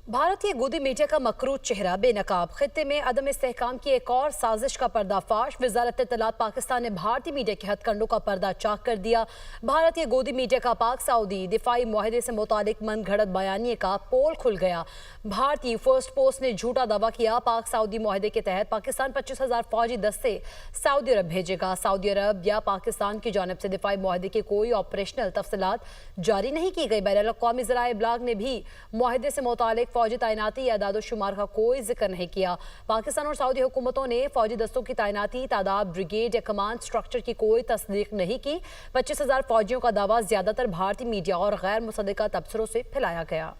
भारतीय गोदी मीडिया का मकरूज चेहरा बेनकाब। खित्ते में अदम इस्तेहकाम की एक और साजिश का पर्दाफाश। वजारत इत्तलात पाकिस्तान ने भारतीय मीडिया के हथकंडों का पर्दा चाक कर दिया। भारतीय गोदी मीडिया का पाक सऊदी दिफाई मुआहदे से मुतालिक मन घड़त बयानिए का पोल खुल गया। भारतीय फर्स्ट पोस्ट ने झूठा दावा किया, पाक सऊदी मुआहदे के तहत पाकिस्तान 25,000 फौजी दस्ते सऊदी अरब भेजेगा। सऊदी अरब या पाकिस्तान की जानब से दिफाई मुआहदे की कोई ऑपरेशनल तफसीलात जारी नहीं की गई। बैनुल अक़वामी ज़राए इब्लाग ने भी मुआहदे से मुतालिक फौजी तैनाती या दादोशुमार का कोई जिक्र नहीं किया। पाकिस्तान और सऊदी हुकूमतों ने फौजी दस्तों की तैनाती, तादाद, ब्रिगेड या कमांड स्ट्रक्चर की कोई तस्दीक नहीं की। 25,000 फौजियों का दावा ज्यादातर भारतीय मीडिया और गैर मुसद्दक़ा तबसरों से फैलाया गया।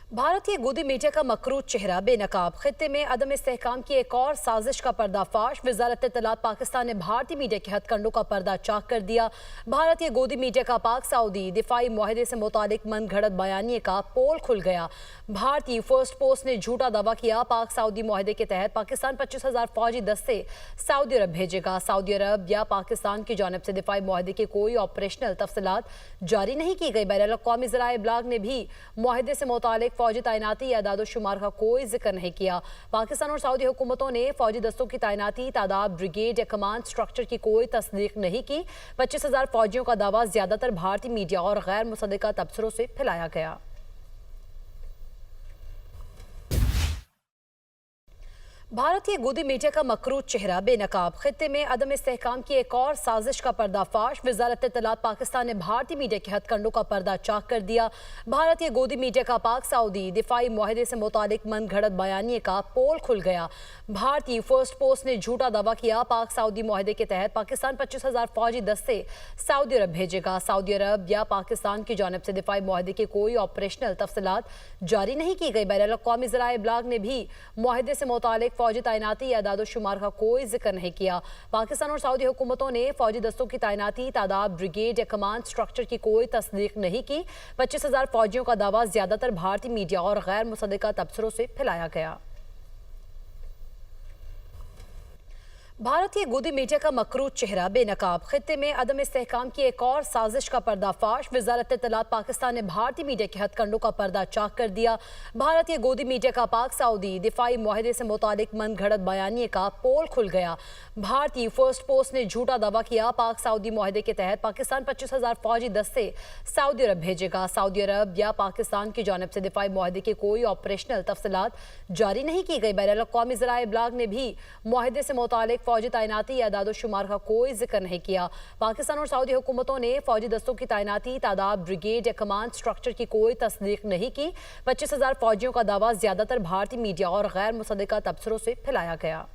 भारतीय गोदी मीडिया का मकरूज चेहरा बेनकाब। खित्ते में अदम इस्तेहकाम की एक और साजिश का पर्दाफाश। वजारत इत्तलात पाकिस्तान ने भारतीय मीडिया के हथकंडों का पर्दा चाक कर दिया। भारतीय गोदी मीडिया का पाक सऊदी दिफाई मुआहदे से मुतालिक मन घड़त बयानिए का पोल खुल गया। भारतीय फर्स्ट पोस्ट ने झूठा दावा किया, पाक सऊदी मुआहदे के तहत पाकिस्तान 25,000 फौजी दस्ते सऊदी अरब भेजेगा। सऊदी अरब या पाकिस्तान की जानब से दिफाई मुआहदे की कोई ऑपरेशनल तफसीलात जारी नहीं की गई। बैनुल अक़वामी ज़राए इब्लाग ने भी मुआहदे से मुतालिक फौजी तैनाती या दादोशुमार का कोई जिक्र नहीं किया। पाकिस्तान और सऊदी हुकूमतों ने फौजी दस्तों की तैनाती, तादाद, ब्रिगेड या कमांड स्ट्रक्चर की कोई तस्दीक नहीं की। 25,000 फौजियों का दावा ज्यादातर भारतीय मीडिया और गैर मुसद्दक़ा तबसरों से फैलाया गया। भारतीय गोदी मीडिया का मकरूज चेहरा बेनकाब। खित्ते में अदम इस्तेहकाम की एक और साजिश का पर्दाफाश। वजारत इत्तलात पाकिस्तान ने भारतीय मीडिया के हथकंडों का पर्दा चाक कर दिया। भारतीय गोदी मीडिया का पाक सऊदी दिफाई मुआहदे से मुतालिक मन घड़त बयानिए का पोल खुल गया। भारतीय फर्स्ट पोस्ट ने झूठा दावा किया, पाक सऊदी मुआहदे के तहत पाकिस्तान 25,000 फौजी दस्ते सऊदी अरब भेजेगा। सऊदी अरब या पाकिस्तान की जानब से दिफाई मुआहदे की कोई ऑपरेशनल तफसीलात जारी नहीं की गई। बैनुल अक़वामी ज़राए इब्लाग ने भी मुआहदे से मुतालिक फौजी तैनाती या दादोशुमार का कोई जिक्र नहीं किया। पाकिस्तान और सऊदी हुकूमतों ने फौजी दस्तों की तैनाती, तादाद, ब्रिगेड या कमांड स्ट्रक्चर की कोई तस्दीक नहीं की। 25,000 फौजियों का दावा ज्यादातर भारतीय मीडिया और गैर मुसद्दक़ा तबसरों से फैलाया गया। भारतीय गोदी मीडिया का मकरूज चेहरा बेनकाब। खित्ते में अदम इस्तेहकाम की एक और साजिश का पर्दाफाश। वजारत इत्तलात पाकिस्तान ने भारतीय मीडिया के हथकंडों का पर्दा चाक कर दिया। भारतीय गोदी मीडिया का पाक सऊदी दिफाई मुआहदे से मुतालिक मन घड़त बयानिए का पोल खुल गया। भारतीय फर्स्ट पोस्ट ने झूठा दावा किया, पाक सऊदी मुआहदे के तहत पाकिस्तान 25,000 फौजी दस्ते सऊदी अरब भेजेगा। सऊदी अरब या पाकिस्तान की जानब से दिफाई मुआहदे की कोई ऑपरेशनल तफसीलात जारी नहीं की गई। बैनुल अक़वामी ज़राए इब्लाग ने भी मुआहदे से मुतालिक फौजी तैनाती या दादोशुमार का कोई जिक्र नहीं किया। पाकिस्तान और सऊदी हुकूमतों ने फौजी दस्तों की तैनाती, तादाद, ब्रिगेड या कमांड स्ट्रक्चर की कोई तस्दीक नहीं की। 25,000 फौजियों का दावा ज्यादातर भारतीय मीडिया और गैर मुसद्दक़ा तबसरों से फैलाया गया।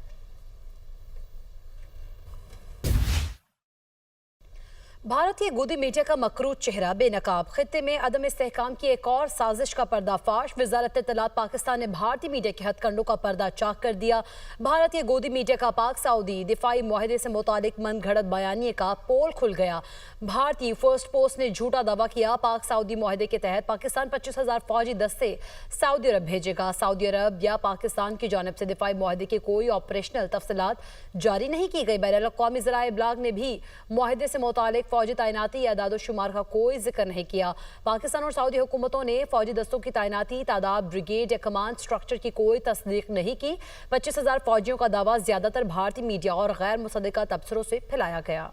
भारतीय गोदी मीडिया का मकरूज चेहरा बेनकाब। खित्ते में अदम इस्तेहकाम की एक और साजिश का पर्दाफाश। वजारत इत्तलात पाकिस्तान ने भारतीय मीडिया के हथकंडों का पर्दा चाक कर दिया। भारतीय गोदी मीडिया का पाक सऊदी दिफाई मुआहदे से मुतालिक मन घड़त बयानिए का पोल खुल गया। भारतीय फर्स्ट पोस्ट ने झूठा दावा किया, पाक सऊदी मुआहदे के तहत पाकिस्तान 25,000 फौजी दस्ते सऊदी अरब भेजेगा। सऊदी अरब या पाकिस्तान की जानब से दिफाई मुआहदे की कोई ऑपरेशनल तफसीलात जारी नहीं की गई। बैनुल अक़वामी ज़राए इब्लाग ने भी मुआहदे से मुतालिक फौजी तैनाती या दादोशुमार का कोई जिक्र नहीं किया। पाकिस्तान और सऊदी हुकूमतों ने फौजी दस्तों की तैनाती, तादाद, ब्रिगेड या कमांड स्ट्रक्चर की कोई तस्दीक नहीं की। 25,000 फौजियों का दावा ज्यादातर भारतीय मीडिया और गैर मुसद्दक़ा तबसरों से फैलाया गया।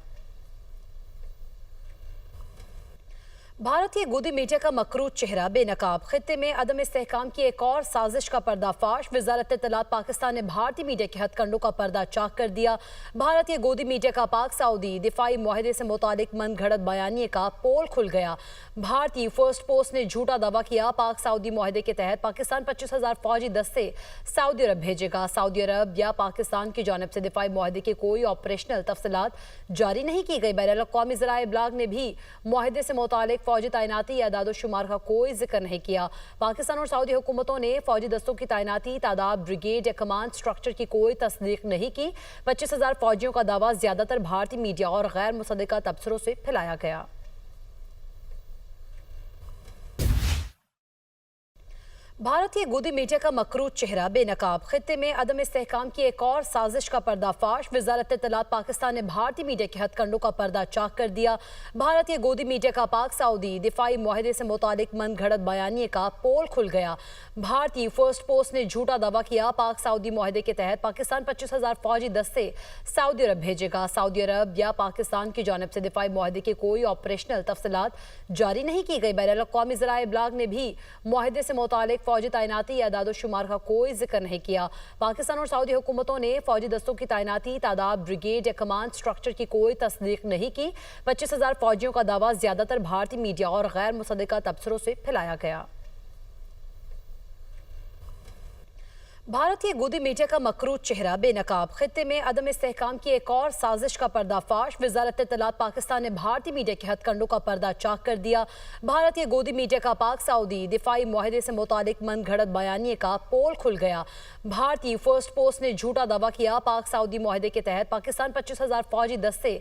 भारतीय गोदी मीडिया का मकरूज चेहरा बेनकाब। खित्ते में अदम इस्तेहकाम की एक और साजिश का पर्दाफाश। वजारत इत्तलात पाकिस्तान ने भारतीय मीडिया के हथकंडों का पर्दा चाक कर दिया। भारतीय गोदी मीडिया का पाक सऊदी दिफाई मुआहदे से मुतालिक मन घड़त बयानिए का पोल खुल गया। भारतीय फर्स्ट पोस्ट ने झूठा दावा किया, पाक सऊदी मुआहदे के तहत पाकिस्तान 25,000 फौजी दस्ते सऊदी अरब भेजेगा। सऊदी अरब या पाकिस्तान की जानब से दिफाई मुआहदे की कोई ऑपरेशनल तफसीलात जारी नहीं की गई। बैनुल अक़वामी ज़राए इब्लाग ने भी मुआहदे से मुतालिक फौजी तैनाती या दादोशुमार का कोई जिक्र नहीं किया। पाकिस्तान और सऊदी हुकूमतों ने फौजी दस्तों की तैनाती, तादाद, ब्रिगेड या कमांड स्ट्रक्चर की कोई तस्दीक नहीं की। 25,000 फौजियों का दावा ज्यादातर भारतीय मीडिया और गैर मुसद्दक़ा तबसरों से फैलाया गया। भारतीय गोदी मीडिया का मकरूज चेहरा बेनकाब खित्ते में अदम इस्तेहकाम की एक और साजिश का पर्दाफाश। वजारत इत्तलात पाकिस्तान ने भारतीय मीडिया के हथकंडों का पर्दा चाक कर दिया। भारतीय गोदी मीडिया का पाक सऊदी दिफाई मुआहदे से मुतालिक मन घड़त बयानिए का पोल खुल गया। भारतीय फर्स्ट पोस्ट ने झूठा दावा किया पाक सऊदी मुआहदे के तहत पाकिस्तान 25,000 फौजी दस्ते सऊदी अरब भेजेगा। सऊदी अरब या पाकिस्तान की जानिब से दिफाई मुआहदे की कोई ऑपरेशनल तफसीलात जारी नहीं की गई। बैनुल अक़वामी ज़राए इब्लाग ने भी मुआहदे से मुतालिक फौजी तैनाती या आदाद-ओ-शुमार का कोई जिक्र नहीं किया। पाकिस्तान और सऊदी हुकूमतों ने फौजी दस्तों की तैनाती, तादाद, ब्रिगेड या कमांड स्ट्रक्चर की कोई तस्दीक नहीं की। 25,000 फौजियों का दावा ज्यादातर भारतीय मीडिया और गैर मुसद्दिका तबसरों से फैलाया गया। भारतीय गोदी मीडिया का मकरूज चेहरा बेनकाब खित्ते में अदम इस्तेहकाम की एक और साजिश का पर्दाफाश। वजारत इत्तलात पाकिस्तान ने भारतीय मीडिया के हथकंडों का पर्दा चाक कर दिया। भारतीय गोदी मीडिया का पाक सऊदी दिफाई मुआहदे से मुतालिक मन घड़त बयानिए का पोल खुल गया। भारतीय फर्स्ट पोस्ट ने झूठा दावा किया पाक सऊदी मुआहदे के तहत पाकिस्तान 25,000 फौजी दस्ते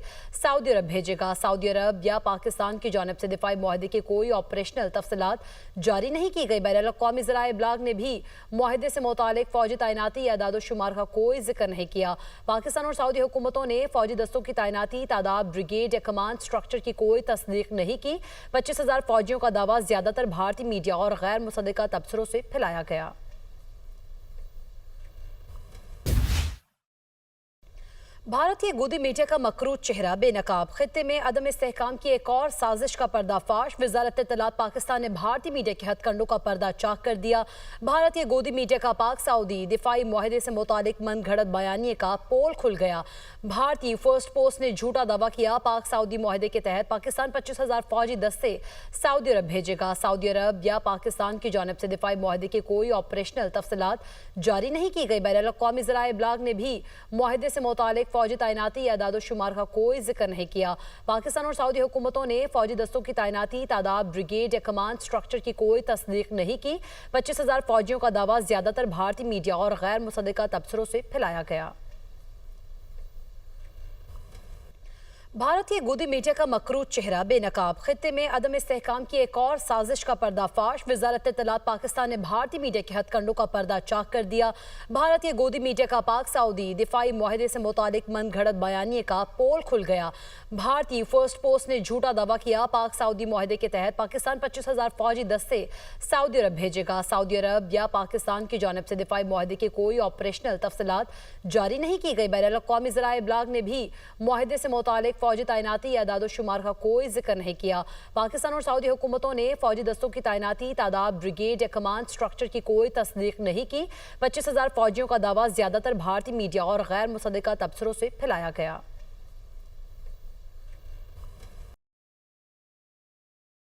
सऊदी अरब भेजेगा। सऊदी अरब या पाकिस्तान की जानिब से दिफाई मुआहदे की कोई ऑपरेशनल तफसीलात जारी नहीं की गई। बैनुल अक़वामी ज़राए इब्लाग ने भी मुआहदे से मुतालिक फौजी तैनाती या आदाद-ओ-शुमार का कोई जिक्र नहीं किया। पाकिस्तान और सऊदी हुकूमतों ने फौजी दस्तों की तैनाती, तादाद, ब्रिगेड या कमांड स्ट्रक्चर की कोई तस्दीक नहीं की। 25,000 फौजियों का दावा ज्यादातर भारतीय मीडिया और गैर मुसद्दिका तबसरों से फैलाया गया। भारतीय गोदी मीडिया का मकरूज चेहरा बेनकाब खित्ते में अदम इस्तेहकाम की एक और साजिश का पर्दाफाश। वजारत इत्तलात पाकिस्तान ने भारतीय मीडिया के हथकंडों का पर्दा चाक कर दिया। भारतीय गोदी मीडिया का पाक सऊदी दिफाई मुआहदे से मुतालिक मन घड़त बयानिए का पोल खुल गया। भारतीय फर्स्ट पोस्ट ने झूठा दावा किया पाक सऊदी मुआहदे के तहत पाकिस्तान 25,000 फौजी दस्ते सऊदी अरब भेजेगा। सऊदी अरब या पाकिस्तान की जानिब से दिफाई मुआहदे की कोई ऑपरेशनल तफसीलात जारी नहीं की गई। बैनुल अक़वामी ज़राए इब्लाग ने भी मुआहदे से मुतालिक फौजी तैनाती या आदाद-ओ-शुमार का कोई जिक्र नहीं किया। पाकिस्तान और सऊदी हुकूमतों ने फौजी दस्तों की तैनाती, तादाद, ब्रिगेड या कमांड स्ट्रक्चर की कोई तस्दीक नहीं की। 25,000 फौजियों का दावा ज्यादातर भारतीय मीडिया और गैर मुसद्दिका तबसरों से फैलाया गया। भारतीय गोदी मीडिया का मकरूज चेहरा बेनकाब खित्ते में अदम इस्तेहकाम की एक और साजिश का पर्दाफाश। वजारत इत्तलात पाकिस्तान ने भारतीय मीडिया के हथकंडों का पर्दा चाक कर दिया। भारतीय गोदी मीडिया का पाक सऊदी दिफाई मुआहदे से मुतालिक मन घड़त बयानिए का पोल खुल गया। भारतीय फर्स्ट पोस्ट ने झूठा दावा किया पाक सऊदी मुआहदे के तहत पाकिस्तान 25,000 फौजी दस्ते सऊदी अरब भेजेगा। सऊदी अरब या पाकिस्तान की जानिब से दिफाई मुआहदे की कोई ऑपरेशनल तफसीलात जारी नहीं की गई। बैनुल अक़वामी ज़राए इब्लाग ने भी मुआहदे से मुतालिक फौजी तैनाती या आदाद-ओ-शुमार का कोई जिक्र नहीं किया। पाकिस्तान और सऊदी हुकूमतों ने फौजी दस्तों की तैनाती, तादाद, ब्रिगेड या कमांड स्ट्रक्चर की कोई तस्दीक नहीं की। 25,000 फौजियों का दावा ज्यादातर भारतीय मीडिया और गैर मुसद्दिका तबसरों से फैलाया गया।